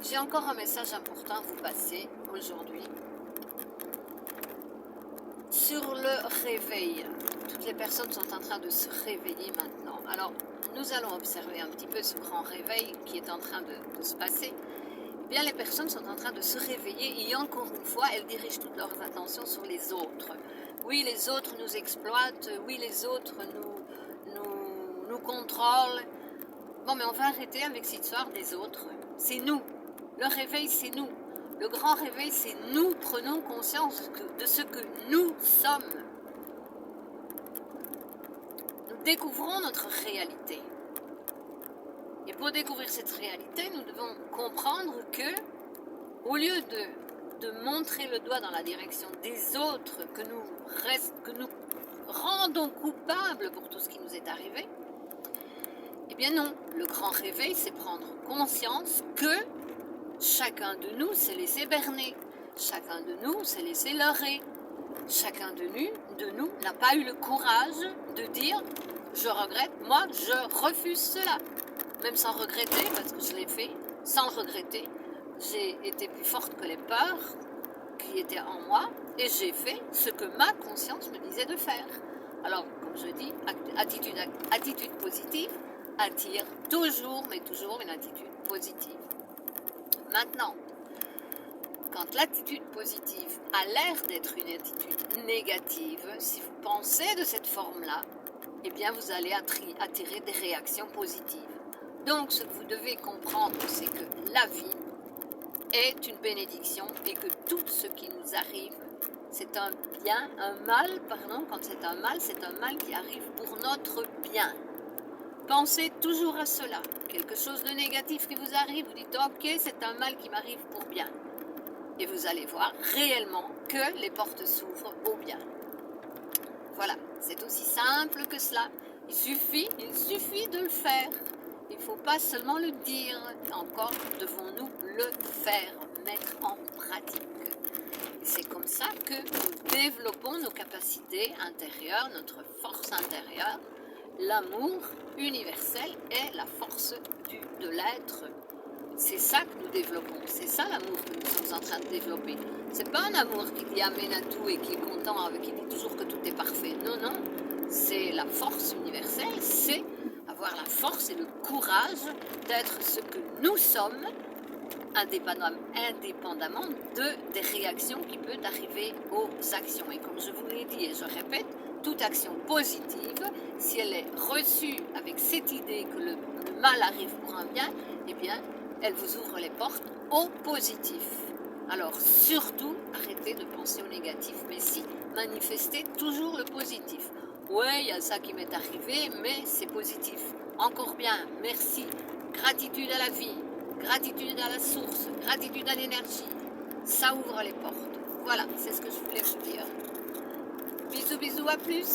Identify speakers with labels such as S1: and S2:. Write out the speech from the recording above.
S1: J'ai encore un message important à vous passer aujourd'hui sur le réveil. Toutes les personnes sont en train de se réveiller maintenant. Alors, nous allons observer un petit peu ce grand réveil qui est en train de se passer. Eh bien, les personnes sont en train de se réveiller et encore une fois, elles dirigent toute leur attention sur les autres. Oui, les autres nous exploitent. Oui, les autres nous contrôlent. Bon, mais on va arrêter avec cette histoire des autres. C'est nous. Le réveil, c'est nous. Le grand réveil, c'est nous. Prenons conscience de ce que nous sommes. Nous découvrons notre réalité. Et pour découvrir cette réalité, nous devons comprendre que, au lieu de montrer le doigt dans la direction des autres, que nous rendons coupables pour tout ce qui nous est arrivé, eh bien non, le grand réveil, c'est prendre conscience que chacun de nous s'est laissé berner, chacun de nous s'est laissé leurrer, chacun de nous n'a pas eu le courage de dire « je regrette, moi je refuse cela ». Même sans regretter, parce que je l'ai fait, sans le regretter, j'ai été plus forte que les peurs qui étaient en moi et j'ai fait ce que ma conscience me disait de faire. Alors, comme je dis, attitude positive attire toujours, mais toujours une attitude positive. Maintenant, quand l'attitude positive a l'air d'être une attitude négative, si vous pensez de cette forme-là, eh bien vous allez attirer des réactions positives. Donc ce que vous devez comprendre, c'est que la vie est une bénédiction et que tout ce qui nous arrive, c'est un bien, un mal, pardon, quand c'est un mal qui arrive pour notre bien. Pensez toujours à cela. Quelque chose de négatif qui vous arrive, vous dites « Ok, c'est un mal qui m'arrive pour bien ». Et vous allez voir réellement que les portes s'ouvrent au bien. Voilà, c'est aussi simple que cela. Il suffit de le faire. Il ne faut pas seulement le dire. Encore devons-nous le faire, mettre en pratique. Et c'est comme ça que nous développons nos capacités intérieures, notre force intérieure, l'amour universel et la force de l'être. C'est ça que nous développons, c'est ça l'amour que nous sommes en train de développer. C'est pas un amour qui dit amène à tout et qui est content, qui dit toujours que tout est parfait. Non, non, c'est la force universelle, c'est avoir la force et le courage d'être ce que nous sommes, indépendamment des réactions qui peuvent arriver aux actions. Et comme je vous l'ai dit et je répète, toute action positive, si elle est reçue avec cette idée que le mal arrive pour un bien, eh bien, elle vous ouvre les portes au positif. Alors, surtout, arrêtez de penser au négatif, mais si, manifestez toujours le positif. Oui, il y a ça qui m'est arrivé, mais c'est positif. Encore bien, merci. Gratitude à la vie, gratitude à la source, gratitude à l'énergie. Ça ouvre les portes. Voilà, c'est ce que je voulais vous dire. Bisous, bisous, à plus.